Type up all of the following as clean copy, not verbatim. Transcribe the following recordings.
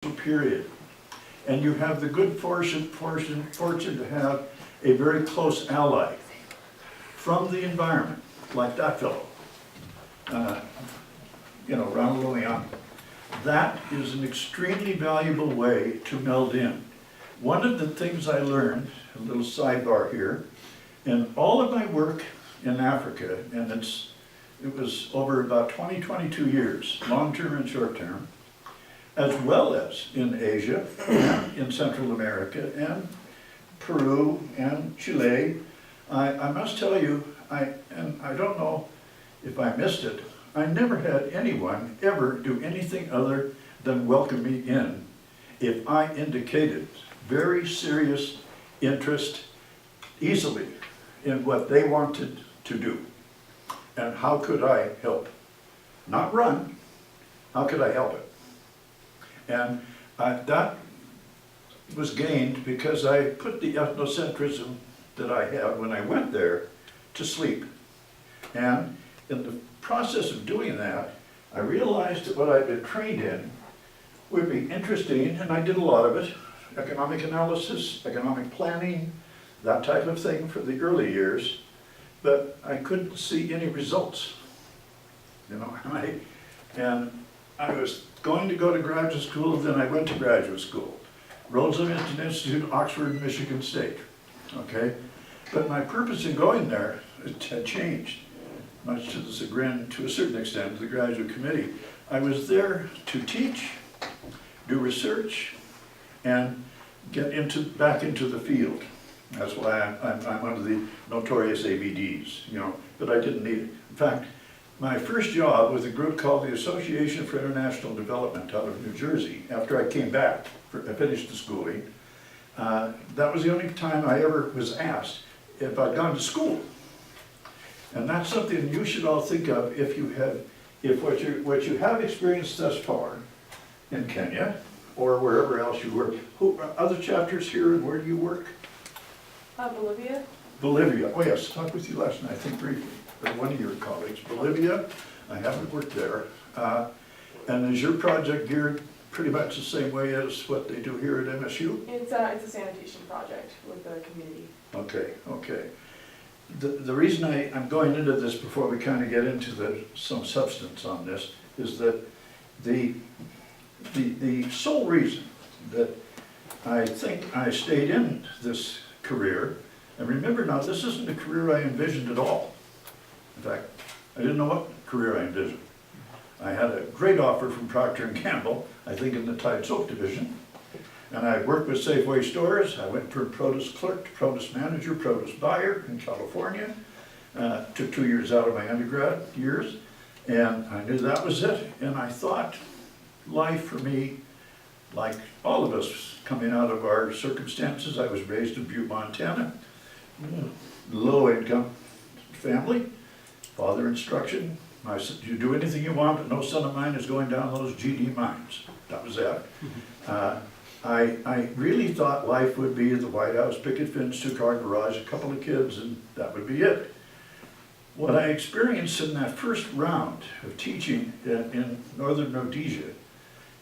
period. And you have the good fortune to have a very close ally from the environment, like that fellow, Ronald Leon. That is an extremely valuable way to meld in. One of the things I learned, a little sidebar here, in all of my work in Africa, and it was over about 22 years, long-term and short-term, as well as in Asia, and in Central America, and Peru, and Chile. I must tell you, and I don't know if I missed it, I never had anyone ever do anything other than welcome me in if I indicated very serious interest easily in what they wanted to do. And how could I help? Not run, how could I help it? And that was gained because I put the ethnocentrism that I had when I went there to sleep. And in the process of doing that, I realized that what I'd been trained in would be interesting, and I did a lot of it. Economic analysis, economic planning, that type of thing for the early years, but I couldn't see any results. And I was going to go to graduate school, then I went to graduate school. Roosevelt Institute, Oxford, Michigan State, okay? But my purpose in going there had changed, much to the chagrin, to a certain extent, of the graduate committee. I was there to teach, do research, and get back into the field. That's why I'm one of the notorious ABDs, but I didn't need it. In fact, my first job with a group called the Association for International Development out of New Jersey, after I came back, I finished the schooling, that was the only time I ever was asked if I'd gone to school. And that's something you should all think of if what you have experienced thus far in Kenya, or wherever else you work. Other chapters here, and where do you work? Bolivia. Bolivia, oh yes, talked with you last night, I think briefly, with one of your colleagues. Bolivia, I haven't worked there. And is your project geared pretty much the same way as what they do here at MSU? It's a sanitation project with the community. Okay. The reason I'm going into this before we kind of get into some substance on this is that the sole reason that I think I stayed in this career, and remember now, this isn't a career I envisioned at all. In fact, I didn't know what career I envisioned. I had a great offer from Procter & Gamble, I think in the Tide Soap division, and I worked with Safeway stores. I went from produce clerk to produce manager, produce buyer in California. Took 2 years out of my undergrad years, and I knew that was it. And I thought life for me, like all of us coming out of our circumstances, I was raised in Butte, Montana, low income family, father instruction. I said, you do anything you want, but no son of mine is going down those GD mines. That was that. I really thought life would be the White House, picket fence, 2-car garage, a couple of kids, and that would be it. What I experienced in that first round of teaching in northern Rhodesia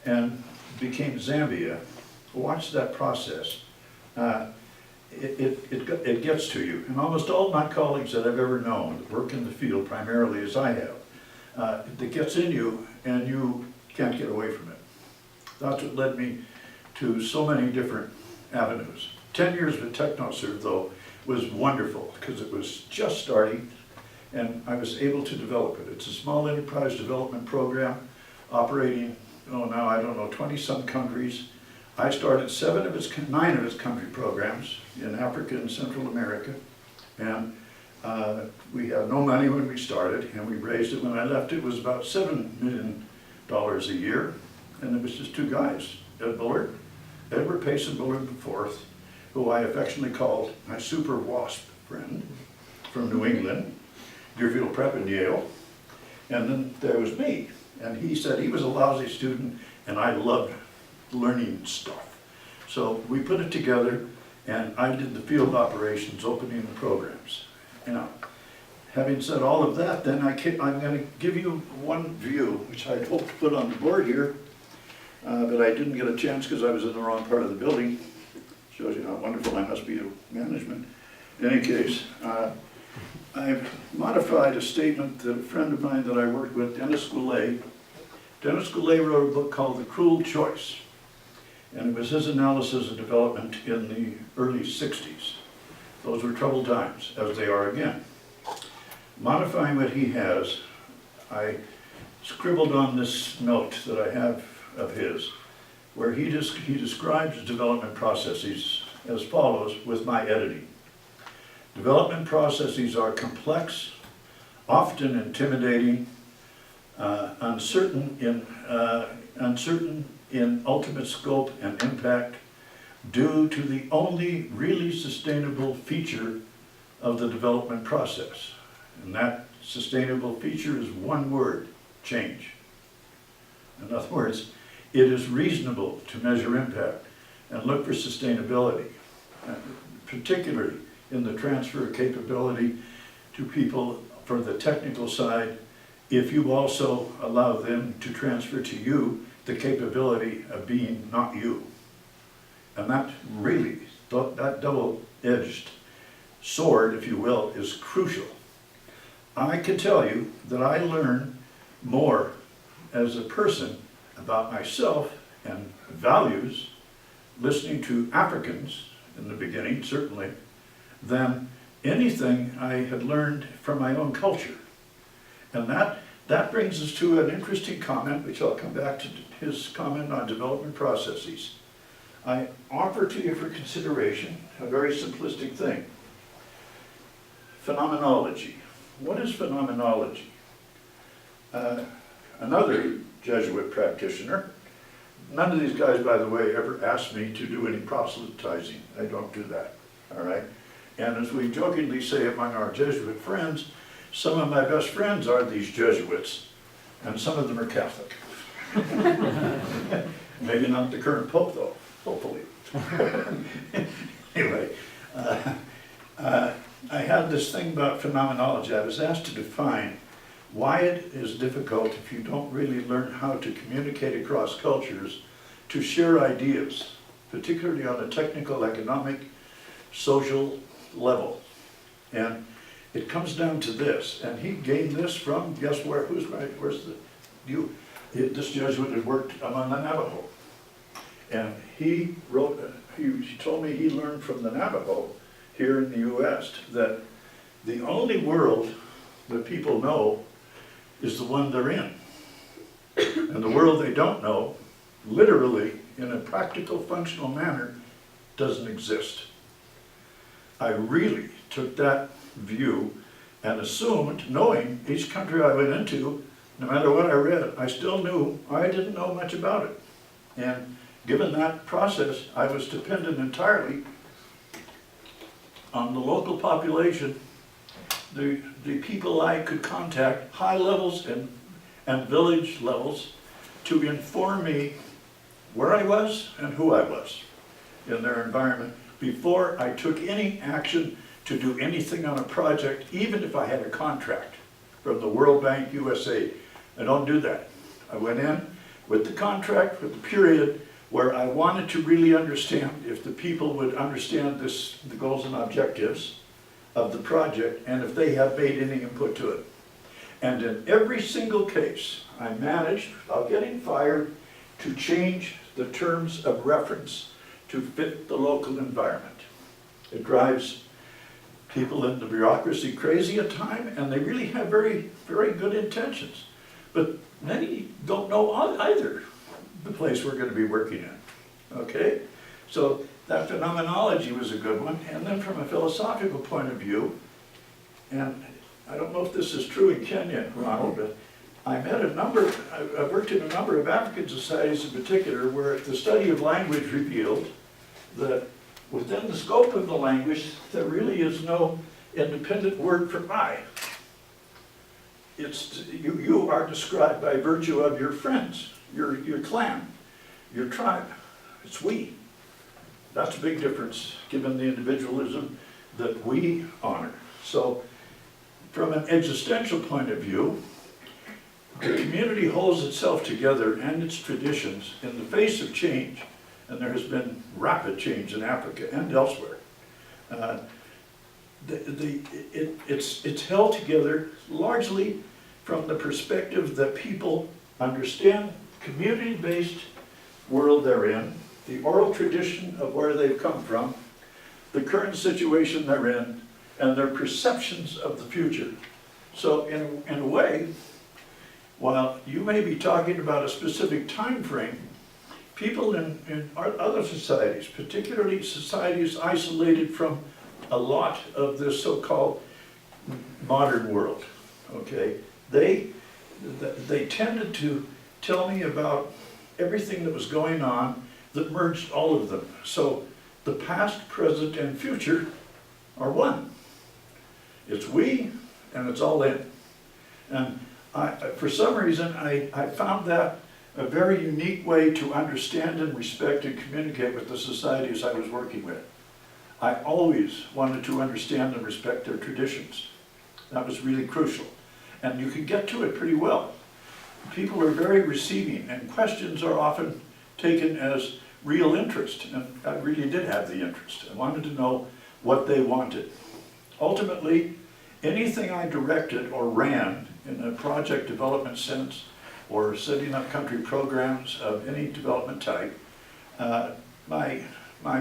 and became Zambia, watch that process. It gets to you. And almost all my colleagues that I've ever known that work in the field primarily as I have, it gets in you and you can't get away from it. That's what led me to so many different avenues. 10 years with TechnoServe, though, was wonderful because it was just starting and I was able to develop it. It's a small enterprise development program operating, now I don't know, 20-some countries. I started 9 of its country programs in Africa and Central America. And we had no money when we started, and we raised it. When I left, it was about $7 million a year. And it was just 2 guys, Edward Payson Bullard IV, who I affectionately called my super WASP friend from New England, Deerfield Prep and Yale. And then there was me. And he said he was a lousy student, and I loved learning stuff. So we put it together, and I did the field operations, opening the programs. Having said all of that, then I'm going to give you one view, which I hope to put on the board here. but I didn't get a chance because I was in the wrong part of the building. Shows you how wonderful I must be at management. In any case, I've modified a statement that a friend of mine that I worked with, Dennis Goulet wrote a book called The Cruel Choice. And it was his analysis of development in the early 60s. Those were troubled times, as they are again. Modifying what he has, I scribbled on this note that I have of his, where he describes development processes as follows with my editing. Development processes are complex, often intimidating, uncertain in ultimate scope and impact, due to the only really sustainable feature of the development process. And that sustainable feature is one word: change. In other words, it is reasonable to measure impact and look for sustainability, particularly in the transfer of capability to people for the technical side, if you also allow them to transfer to you the capability of being not you. And that really, that double-edged sword, if you will, is crucial. I can tell you that I learn more as a person about myself and values listening to Africans in the beginning, certainly, than anything I had learned from my own culture. And that brings us to an interesting comment, which I'll come back to his comment on development processes. I offer to you for consideration a very simplistic thing. Phenomenology. What is phenomenology? Another Jesuit practitioner, none of these guys, by the way, ever asked me to do any proselytizing. I don't do that, all right? And as we jokingly say among our Jesuit friends, some of my best friends are these Jesuits, and some of them are Catholic. Maybe not the current Pope, though, hopefully. Anyway, I had this thing about phenomenology. I was asked to define why it is difficult, if you don't really learn how to communicate across cultures, to share ideas, particularly on a technical, economic, social level. And it comes down to this, and he gained this from, guess where, who's right, where's the, you, this Jesuit had worked among the Navajo. And he wrote, he told me he learned from the Navajo here in the US that the only world that people know is the one they're in. And the world they don't know, literally, in a practical, functional manner, doesn't exist. I really took that view and assumed, knowing each country I went into, no matter what I read, I still knew I didn't know much about it. And given that process, I was dependent entirely on the local population, the people I could contact, high levels and village levels, to inform me where I was and who I was in their environment before I took any action to do anything on a project, even if I had a contract from the World Bank, USA. I don't do that. I went in with the contract, with the period, where I wanted to really understand if the people would understand this, the goals and objectives of the project, and if they have made any input to it. And in every single case, I managed, without getting fired, to change the terms of reference to fit the local environment. It drives people in the bureaucracy crazy at times, and they really have very, very good intentions. But many don't know either the place we're going to be working in, okay? So that phenomenology was a good one. And then from a philosophical point of view, and I don't know if this is true in Kenya, Ronald, but I met a number, I worked in a number of African societies in particular, where the study of language revealed that within the scope of the language, there really is no independent word for I. It's, you are described by virtue of your friends, your clan, your tribe. It's we. That's a big difference given the individualism that we honor. So from an existential point of view, the community holds itself together and its traditions in the face of change, and there has been rapid change in Africa and elsewhere. It's held together largely from the perspective that people understand community-based world they're in, the oral tradition of where they've come from, the current situation they're in, and their perceptions of the future. So in a way, while you may be talking about a specific time frame, people in other societies, particularly societies isolated from a lot of this so-called modern world, okay, they tended to tell me about everything that was going on that merged all of them. So the past, present, and future are one. It's we, and it's all in. And for some reason, I found that a very unique way to understand and respect and communicate with the societies I was working with. I always wanted to understand and respect their traditions. That was really crucial. And you can get to it pretty well. People are very receiving, and questions are often taken as real interest. And I really did have the interest. I wanted to know what they wanted. Ultimately, anything I directed or ran in a project development sense, or setting up country programs of any development type, my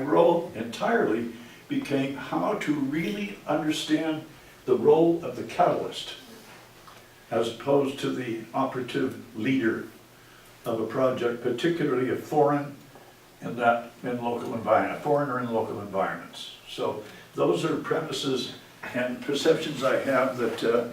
role entirely became how to really understand the role of the catalyst as opposed to the operative leader of a project, particularly a foreigner in local environments. So those are premises and perceptions I have that